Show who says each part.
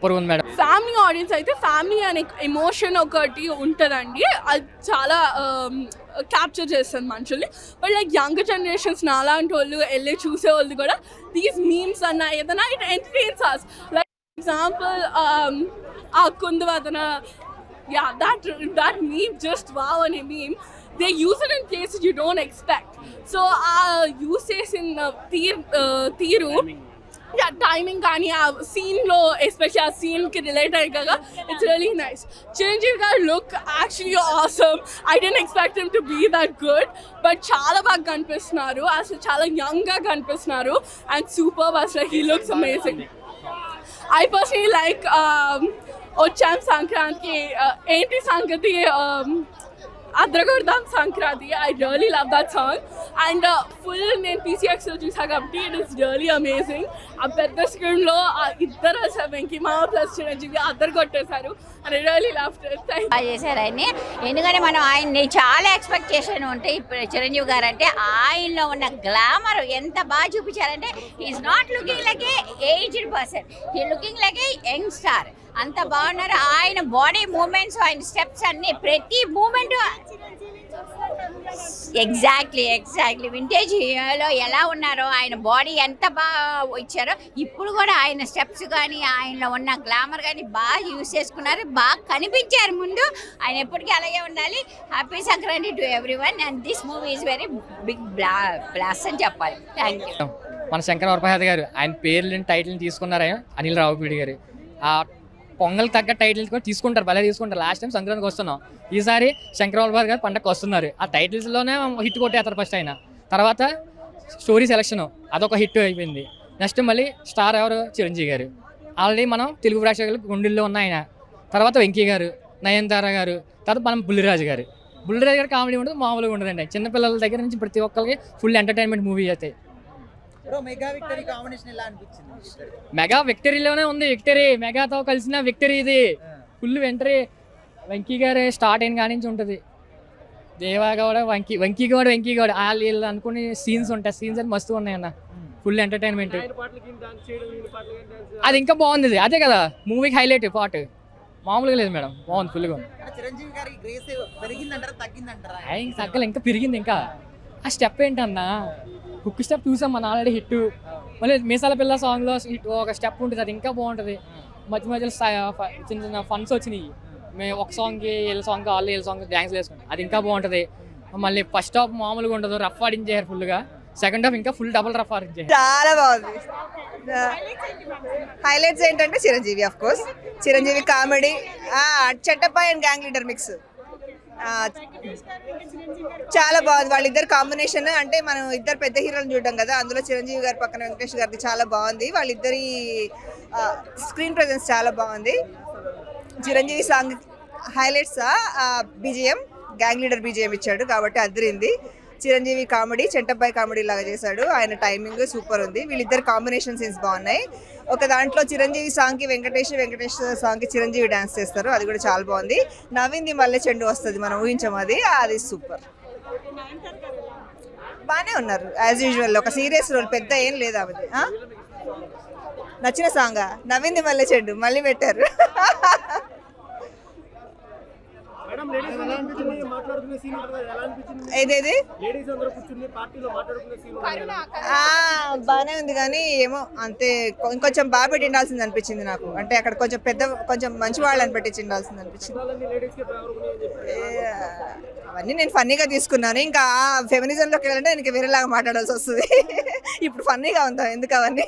Speaker 1: Super ఉంది madam.
Speaker 2: Family audience అయితే family అనే ఎమోషన్ ఒకటి ఉంటుందండి, అది చాలా క్యాప్చర్ చేస్తుంది మనుషుల్ని. బట్ లైక్ యంగర్ జనరేషన్స్ నాలాంటి వాళ్ళు వెళ్ళి చూసేవాళ్ళు కూడా దీస్ మీమ్స్ అన్న ఏదైనా it entertains us. Like example ఆ కుందవదన, yeah, that meme, just wow on a meme, they use it in places you don't expect. So uses in తీరు, yeah, timing కానీ ఆ సీన్ లో ఎస్పెషల్లీ ఆ సీన్ కి రిలేట్ అయ్యాక it's really nice. Chiranjeevi garu look actually awesome. I don't expect him to be that good, but చాలా బాగా కనిపిస్తున్నారు, అసలు చాలా యంగ్ గా కనిపిస్తున్నారు అండ్ సూపర్. అసలు he looks amazing. I personally like వచ్చాం సంక్రాంతికి, ఏంటి సంగతి, అద్రగొడదాం Sankranti. I really love that song and full నేను పీసీఎక్స్లో చూసాను కాబట్టి ఇట్ ఈస్ రియలీ అమేజింగ్. ఆ పెద్ద స్క్రీన్లో ఇద్దరు అసలు వెంకీ మామ ప్లస్ చిరంజీవి అద్దరు కొట్టేశారు and I really love it.
Speaker 3: బాగా చేశారు ఆయన్ని, ఎందుకంటే మనం ఆయన్ని చాలా ఎక్స్పెక్టేషన్ ఉంటాయి. ఇప్పుడు చిరంజీవి గారు అంటే ఆయనలో ఉన్న గ్లామర్ ఎంత బాగా చూపించారంటే is not looking like a aged person, he looking like a young star. అంత బాగున్నారు. ఆయన బాడీ మూమెంట్స్, ఆయన స్టెప్స్ అన్ని ప్రతి మూమెంట్ ఎగ్జాక్ట్లీ వింటేజ్ లో ఎలా ఉన్నారో ఆయన బాడీ ఎంత బాగా ఇచ్చారో ఇప్పుడు కూడా ఆయన స్టెప్స్ కానీ ఆయనలో ఉన్న గ్లామర్ కానీ బాగా యూజ్ చేసుకున్నారు, బాగా కనిపించారు ముందు. ఆయన ఎప్పటికీ అలాగే ఉండాలి. Happy Sankranti to everyone and this movie is very big blast అని చెప్పాలి. Thank you.
Speaker 1: మన శంకర్ వరప్రసాద్ గారు ఆయన పేర్లు టైటిల్ని తీసుకున్నారు, అనిల్ రావుపూడి గారు. ఆ పొంగల్ తగ్గ టైటిల్స్ కూడా తీసుకుంటారు, భలే తీసుకుంటారు. లాస్ట్ టైం సంక్రాంతికి వస్తున్నాం, ఈసారి శంకర్ వరప్రసాద్ గారు పండగకి వస్తున్నారు. ఆ టైటిల్స్లోనే హిట్ కొట్టేస్తారు ఫస్ట్ ఆయన. తర్వాత స్టోరీ సెలక్షన్ అదొక హిట్ అయిపోయింది. నెక్స్ట్ మళ్ళీ స్టార్ ఎవరు, చిరంజీవి గారు. ఆల్రెడీ మనం తెలుగు ప్రేక్షకులు గుండెల్లో ఉన్న ఆయన. తర్వాత వెంకీ గారు, నయనతార గారు, తర్వాత మనం బుల్లిరాజు గారు. బుల్లిరాజు గారు కామెడీ ఉండదు, మామూలుగా ఉండదండి. చిన్నపిల్లల దగ్గర నుంచి ప్రతి ఒక్కరికి ఫుల్ ఎంటర్టైన్మెంట్ మూవీ అయితే. మెగా విక్టరీలోనే ఉంది. విక్టరీ మెగాతో కలిసిన విక్టరీ ఇది. Full victory. వెంకీ గారు స్టార్ట్ అయిన కాడి నుంచి ఉంటుంది. దేవా కూడా వెంకీ గౌడ వాళ్ళు అనుకునే సీన్స్ ఉంటాయి. సీన్స్ అని మస్తు ఉన్నాయి అన్న. Full entertainment. అది ఇంకా బాగుంది. అదే కదా మూవీకి హైలైట్ పార్ట్. మామూలుగా లేదు మేడం, బాగుంది ఫుల్గా. తగ్గలు ఇంకా పెరిగింది. ఇంకా ఆ స్టెప్ ఏంటన్నా, కుక్ స్టెప్ చూసాం మన ఆల్రెడీ హిట్. మళ్ళీ మీసాల పిల్ల సాంగ్లో ఒక స్టెప్ ఉంటుంది, అది ఇంకా బాగుంటుంది. మధ్య మధ్యలో చిన్న చిన్న ఫన్స్ వచ్చినాయి. మేము ఒక సాంగ్కి వీళ్ళ సాంగ్ వాళ్ళు వీళ్ళ సాంగ్ డ్యాన్స్ వేసుకుంటాం, అది ఇంకా బాగుంటుంది. మళ్ళీ ఫస్ట్ హాఫ్ మామూలుగా ఉండదు, రఫ్ ఆడించారు ఫుల్గా. సెకండ్ హాఫ్ ఇంకా ఫుల్ డబుల్ రఫ్ ఆడించారు.
Speaker 4: చాలా బాగుంది. హైలైట్స్ ఏంటంటే Chiranjeevi, of course Chiranjeevi comedy, Chettappa and gang leader mix చాలా బాగుంది. వాళ్ళిద్దరు కాంబినేషన్ అంటే మనం ఇద్దరు పెద్ద హీరోలను చూడడం కదా, అందులో చిరంజీవి గారి పక్కన వెంకటేష్ గారిది చాలా బాగుంది. వాళ్ళిద్దరి స్క్రీన్ ప్రెజెన్స్ చాలా బాగుంది. Chiranjeevi song highlights BGM, gang leader BGM ఇచ్చాడు కాబట్టి అదిరింది. చిరంజీవి కామెడీ చెంటబ్బాయి కామెడీ లాగా చేశాడు. ఆయన టైమింగ్ సూపర్ ఉంది. వీళ్ళిద్దరు కాంబినేషన్ సీన్స్ బాగున్నాయి. ఒక దాంట్లో చిరంజీవి సాంగ్కి వెంకటేష్ సాంగ్కి చిరంజీవి డాన్స్ చేస్తారు, అది కూడా చాలా బాగుంది. నవ్వింది మళ్ళీ చెండు వస్తుంది, మనం ఊహించాం, అది సూపర్. బాగానే ఉన్నారు యాజ్ యూజువల్. ఒక సీరియస్ రోల్ పెద్ద ఏం లేదు ఆమెది. నచ్చిన సాంగ్ నవ్వింది మళ్ళీ చెండు మళ్ళీ పెట్టారు. ఏదేది బాగానే ఉంది కానీ ఏమో అంతే, ఇంకొంచెం బాగా పెట్టి ఉండాల్సింది అనిపించింది నాకు. అంటే అక్కడ కొంచెం మంచి వాళ్ళని పెట్టి ఉండాల్సింది అనిపించింది. అవన్నీ నేను ఫన్నీగా తీసుకున్నాను. ఇంకా ఫెమినిజంలోకి వెళ్ళాలంటే నేను వేరేలాగా మాట్లాడాల్సి వస్తుంది. ఇప్పుడు ఫన్నీగా ఉందా ఎందుకు అవన్నీ.